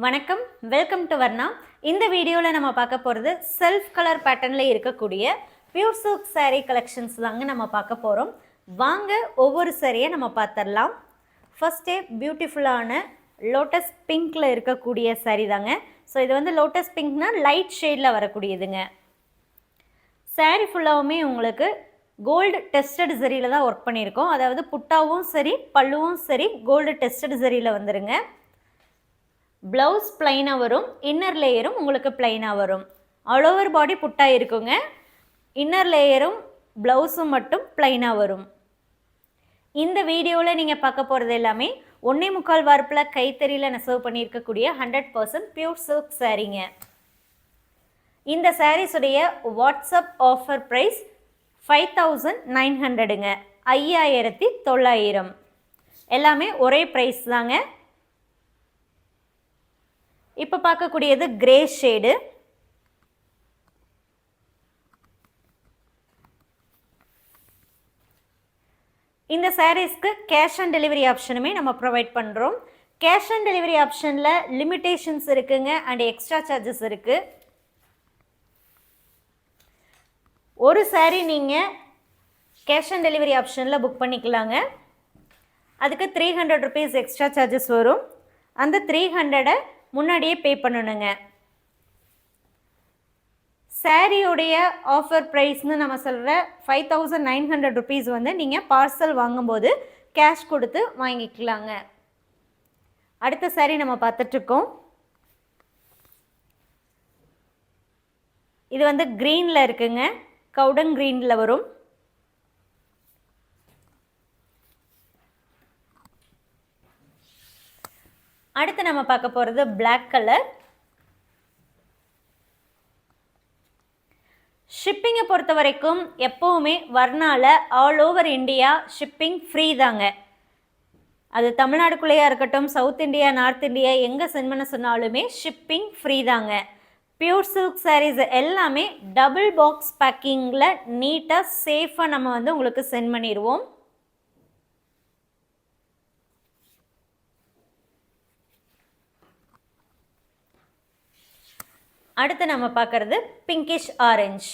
வணக்கம், welcome to Varna. இந்த வீடியோவில் நம்ம பார்க்க போகிறது செல்ஃப் கலர் பேட்டர்னில் இருக்கக்கூடிய பியூர் சில்க் saree கலெக்ஷன்ஸ் தாங்க நம்ம பார்க்க போகிறோம். வாங்க ஒவ்வொரு சாரியை நம்ம பார்த்துடலாம். ஃபஸ்ட்டே பியூட்டிஃபுல்லான லோட்டஸ் பிங்க்கில் இருக்கக்கூடிய saree தாங்க. ஸோ இது வந்து லோட்டஸ் பிங்க்னா லைட் ஷேடில் வரக்கூடியதுங்க. saree ஃபுல்லாகவுமே உங்களுக்கு கோல்டு டெஸ்டட் சரியில் தான் ஒர்க் பண்ணியிருக்கோம். அதாவது புட்டாவும் சரி பல்லுவும் சரி கோல்டு டெஸ்டட் சரியில் வந்துருங்க. ப்ளவுஸ் பிளைனாக வரும், இன்னர் லேயரும் உங்களுக்கு பிளைனாக வரும். ஆல் ஓவர் பாடி புட்டா இருக்குங்க, இன்னர் லேயரும் ப்ளவுஸும் மட்டும் பிளைனாக வரும். இந்த வீடியோவில் நீங்கள் பார்க்க போகிறது எல்லாமே 1.25 வார்ப்பில் கைத்தறியில் நெசவு பண்ணியிருக்கக்கூடிய 100% பியூர் சில்க் சாரீங்க. இந்த சாரீஸுடைய வாட்ஸ்அப் ஆஃபர் ப்ரைஸ் 5900ங்க, 5900. எல்லாமே ஒரே ப்ரைஸ் தாங்க. இப்போ பார்க்கக்கூடியது கிரே ஷேடு. இந்த சாரீஸ்க்கு கேஷ் ஆன் டெலிவரி ஆப்ஷனுமே நம்ம ப்ரொவைட் பண்ணுறோம். கேஷ் ஆன் டெலிவரி ஆப்ஷனில் லிமிட்டேஷன்ஸ் இருக்குங்க அண்ட் எக்ஸ்ட்ரா சார்ஜஸ் இருக்குது. ஒரு சாரீ நீங்கள் கேஷ் ஆன் டெலிவரி ஆப்ஷனில் புக் பண்ணிக்கலாங்க. அதுக்கு 300 rupees எக்ஸ்ட்ரா சார்ஜஸ் வரும். அந்த 300 முன்னாடியே பே பண்ணணுங்க. சாரியோடைய ஆஃபர் ப்ரைஸ்னு நம்ம சொல்கிற 5900 rupees வந்து நீங்கள் பார்சல் வாங்கும்போது கேஷ் கொடுத்து வாங்கிக்கலாங்க. அடுத்த சாரி நம்ம பார்த்துட்ருக்கோம். இது வந்து க்ரீனில் இருக்குங்க, கவுடன் க்ரீனில் வரும். அடுத்து நம்ம பார்க்க போகிறது பிளாக் கலர். ஷிப்பிங்கை பொறுத்த வரைக்கும் எப்போவுமே வர்ணால all over India shipping free தாங்க. அது தமிழ்நாடுக்குள்ளேயா இருக்கட்டும், சவுத் இந்தியா, நார்த் இந்தியா, எங்கே சென்ட் பண்ண சொன்னாலுமே ஷிப்பிங் ஃப்ரீ தாங்க. பியூர் சில்க் சாரீஸ் எல்லாமே டபுள் பாக்ஸ் பேக்கிங்கில் நீட்டாக சேஃபாக நம்ம வந்து உங்களுக்கு சென்ட் பண்ணிடுவோம். அடுத்து நம்ம பார்க்கறது பிங்கிஷ் ஆரஞ்ச்.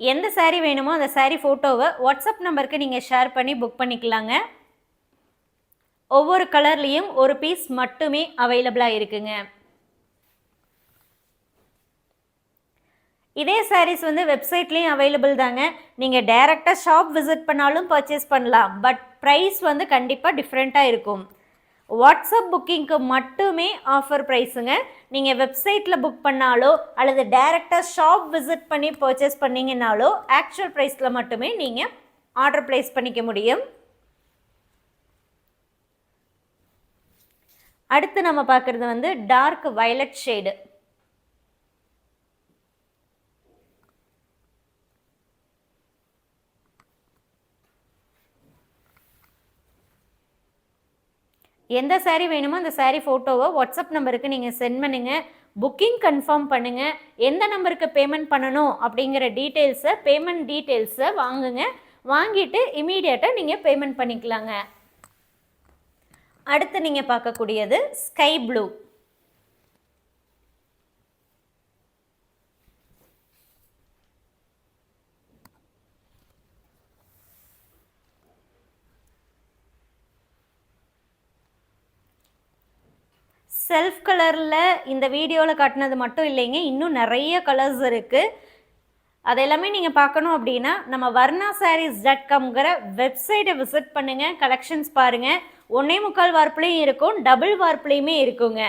எந்த சாரீ வேணுமோ அந்த சாரீ ஃபோட்டோவை வாட்ஸ்அப் நம்பருக்கு நீங்கள் ஷேர் பண்ணி புக் பண்ணிக்கலாங்க. ஒவ்வொரு கலர்லேயும் ஒரு பீஸ் மட்டுமே அவைலபிளாக இருக்குங்க. இதே சாரீஸ் வந்து வெப்சைட்லேயும் அவைலபிள் தாங்க. நீங்கள் டைரெக்டாக ஷாப் விசிட் பண்ணாலும் பர்ச்சேஸ் பண்ணலாம். பட் ப்ரைஸ் வந்து கண்டிப்பாக டிஃப்ரெண்ட்டாக இருக்கும். வாட்ஸ்அப் புக்கிங்க்கு மட்டுமே ஆஃபர் ப்ரைஸுங்க. நீங்கள் வெப்சைட்டில் புக் பண்ணாலோ அல்லது டைரெக்டாக ஷாப் விசிட் பண்ணி பர்ச்சேஸ் பண்ணிங்கனாலோ ஆக்சுவல் ப்ரைஸில் மட்டுமே நீங்கள் ஆர்டர் ப்ளேஸ் பண்ணிக்க முடியும். அடுத்து நம்ம பார்க்குறது வந்து டார்க் வயலட் ஷேடு. எந்த சாரீ வேணுமோ அந்த சாரீ ஃபோட்டோவை வாட்ஸ்அப் நம்பருக்கு நீங்கள் சென்ட் பண்ணுங்கள். புக்கிங் கன்ஃபார்ம் பண்ணுங்கள். எந்த நம்பருக்கு பேமெண்ட் பண்ணணும் அப்படிங்கிற டீட்டெயில்ஸை, பேமெண்ட் டீட்டெயில்ஸை வாங்குங்க. வாங்கிட்டு இமீடியட்டாக நீங்கள் பேமெண்ட் பண்ணிக்கலாங்க. அடுத்து நீங்கள் பார்க்கக்கூடியது ஸ்கை ப்ளூ. செல்ஃப் கலரில் இந்த வீடியோவில் காட்டினது மட்டும் இல்லைங்க, இன்னும் நிறைய கலர்ஸ் இருக்குது. அதெல்லாமே நீங்கள் பார்க்கணும் அப்படின்னா நம்ம varnasarees.comங்கிற வெப்சைட்டை விசிட் பண்ணுங்கள். கலெக்ஷன்ஸ் பாருங்கள். 1.25 வார்ப்புலேயும் இருக்கும், டபுள் வார்ப்புலேயுமே இருக்குங்க.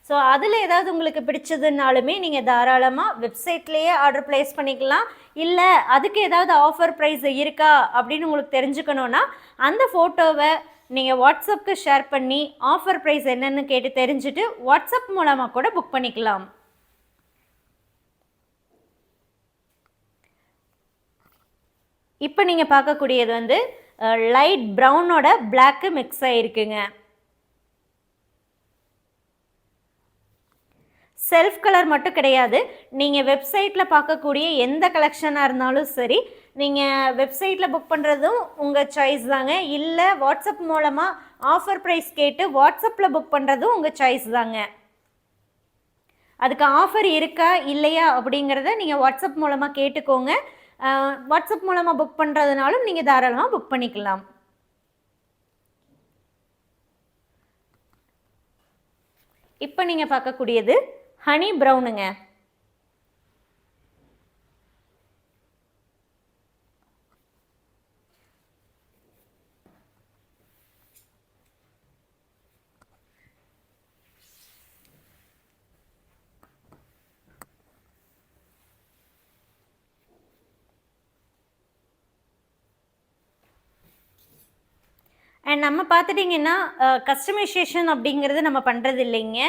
ஸோ அதில் ஏதாவது உங்களுக்கு பிடிச்சதுனாலுமே நீங்கள் தாராளமாக வெப்சைட்லேயே ஆர்டர் ப்ளேஸ் பண்ணிக்கலாம். இல்லை அதுக்கு ஏதாவது ஆஃபர் ப்ரைஸ் இருக்கா அப்படின்னு உங்களுக்கு தெரிஞ்சுக்கணுன்னா அந்த ஃபோட்டோவை நீங்கள் வாட்ஸ்அப்புக்கு ஷேர் பண்ணி ஆஃபர் ப்ரைஸ் என்னன்னு கேட்டு தெரிஞ்சுட்டு வாட்ஸ்அப் மூலமாக கூட புக் பண்ணிக்கலாம். இப்போ நீங்கள் பார்க்கக்கூடியது வந்து லைட் ப்ரௌனோட பிளாக்கு மிக்ஸ் ஆகிருக்குங்க. செல்ஃப் கலர் மட்டும் கிடையாது, நீங்கள் வெப்சைட்டில் பார்க்கக்கூடிய எந்த கலெக்ஷனாக இருந்தாலும் சரி நீங்கள் வெப்சைட்டில் புக் பண்ணுறதும் உங்கள் சாய்ஸ் தாங்க. இல்லை வாட்ஸ்அப் மூலமாக ஆஃபர் ப்ரைஸ் கேட்டு வாட்ஸ்அப்பில் புக் பண்ணுறதும் உங்கள் சாய்ஸ் தாங்க. அதுக்கு ஆஃபர் இருக்கா இல்லையா அப்படிங்கிறத நீங்கள் வாட்ஸ்அப் மூலமாக கேட்டுக்கோங்க. வாட்ஸ்அப் மூலமாக புக் பண்ணுறதுனாலும் நீங்கள் தாராளமாக புக் பண்ணிக்கலாம். இப்போ நீங்கள் பார்க்கக்கூடியது ஹனி ப்ரௌனுங்க. அண்ட் நம்ம பார்த்துட்டிங்கன்னா கஸ்டமைசேஷன் அப்படிங்கிறது நம்ம பண்ணுறது இல்லைங்க.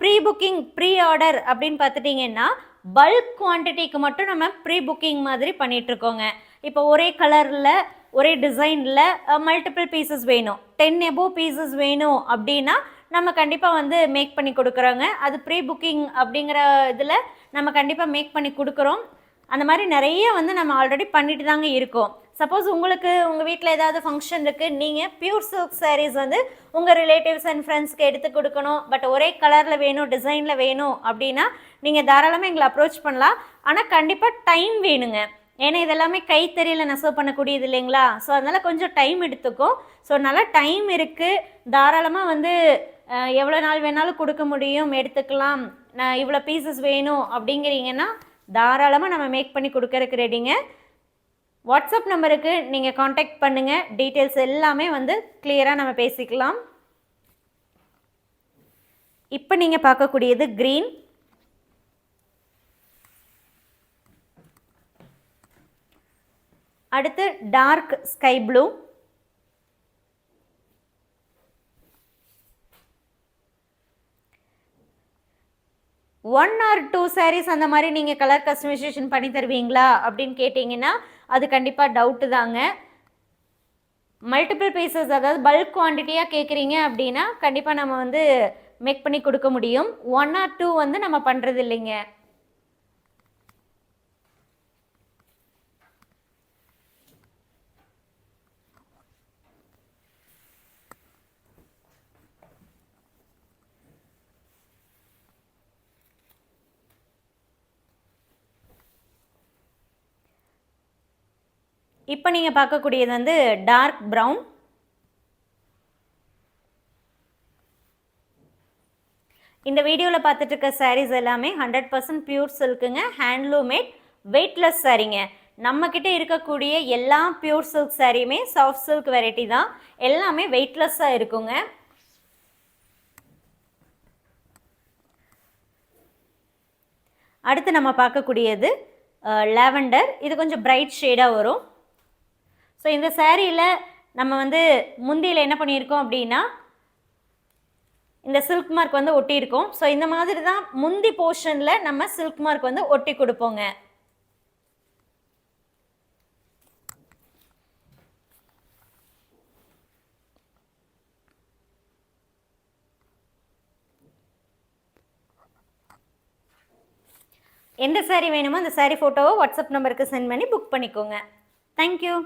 ப்ரீ புக்கிங் ப்ரீ ஆர்டர் அப்படின்னு பார்த்துட்டிங்கன்னா பல்க் குவான்டிட்டிக்கு மட்டும் நம்ம ப்ரீ புக்கிங் மாதிரி பண்ணிகிட்ருக்கோங்க. இப்போ ஒரே கலரில் ஒரே டிசைனில் மல்டிபிள் பீசஸ் வேணும், 10 above பீசஸ் வேணும் அப்படின்னா நம்ம கண்டிப்பாக வந்து மேக் பண்ணி கொடுக்குறோங்க. அது ப்ரீ புக்கிங் அப்படிங்கிற இதில் நம்ம கண்டிப்பாக மேக் பண்ணி கொடுக்குறோம். அந்த மாதிரி நிறைய வந்து நம்ம ஆல்ரெடி பண்ணிட்டு தாங்க இருக்கோம். சப்போஸ் உங்களுக்கு உங்கள் வீட்டில் ஏதாவது ஃபங்க்ஷன் இருக்குது, நீங்கள் பியூர் சில்க் சாரீஸ் வந்து உங்கள் ரிலேட்டிவ்ஸ் அண்ட் ஃப்ரெண்ட்ஸ்க்கு எடுத்து கொடுக்கணும், பட் ஒரே கலரில் வேணும், டிசைனில் வேணும் அப்படின்னா நீங்கள் தாராளமாக எங்களை அப்ரோச் பண்ணலாம். ஆனால் கண்டிப்பாக டைம் வேணுங்க. ஏன்னா இதெல்லாமே கைத்தறியில் நெசவு பண்ணக்கூடியது இல்லைங்களா. ஸோ அதனால் கொஞ்சம் டைம் எடுத்துக்கும். ஸோ நல்லா டைம் இருக்குது, தாராளமாக வந்து எவ்வளோ நாள் வேணாலும் கொடுக்க முடியும், எடுத்துக்கலாம். நான் இவ்வளோ பீசஸ் வேணும் அப்படிங்கிறீங்கன்னா தாராளமாக நம்ம மேக் பண்ணி கொடுக்கறதுக்கு ரெடிங்க. வாட்ஸ்அப் நம்பருக்கு நீங்கள் காண்டாக்ட் பண்ணுங்கள். டீட்டெயில்ஸ் எல்லாமே வந்து கிளியராக நம்ம பேசிக்கலாம். இப்போ நீங்கள் பார்க்கக்கூடியது க்ரீன். அடுத்து dark sky blue. One or 2 sarees அந்த மாதிரி நீங்கள் கலர் கஸ்டமைசேஷன் பண்ணி தருவீங்களா அப்படின்னு கேட்டிங்கன்னா அது கண்டிப்பாக டவுட்டு தாங்க. மல்டிபிள் பீசஸ், அதாவது பல்க் குவான்டிட்டியாக கேட்குறீங்க அப்படின்னா கண்டிப்பாக நம்ம வந்து மேக் பண்ணி கொடுக்க முடியும். 1 or 2 வந்து நம்ம பண்ணுறது இல்லைங்க. இப்போ நீங்கள் பார்க்கக்கூடியது வந்து டார்க் ப்ரௌன். இந்த வீடியோவில் பார்த்துட்டு இருக்க சாரீஸ் எல்லாமே 100% பியூர் சில்க்குங்க, ஹேண்ட்லூமேட், வெயிட்லெஸ் சாரீங்க. நம்மக்கிட்ட இருக்கக்கூடிய எல்லா பியூர் சில்க் சாரியுமே சாஃப்ட் சில்க் வெரைட்டி தான், எல்லாமே வெயிட்லெஸ்ஸாக இருக்குங்க. அடுத்து நம்ம பார்க்கக்கூடியது லாவெண்டர். இது கொஞ்சம் பிரைட் ஷேடாக வரும். ஸோ இந்த சாரியில் நம்ம வந்து முந்தியில் என்ன பண்ணியிருக்கோம் அப்படின்னா இந்த சில்க் மார்க் வந்து ஒட்டியிருக்கோம். ஸோ இந்த மாதிரி தான் முந்தி போர்ஷனில் நம்ம சில்க் மார்க் வந்து ஒட்டி கொடுப்போங்க. எந்த சாரீ வேணுமோ அந்த சாரீ ஃபோட்டோவை வாட்ஸ்அப் நம்பருக்கு சென்ட் பண்ணி புக் பண்ணிக்கோங்க. தேங்க்யூ.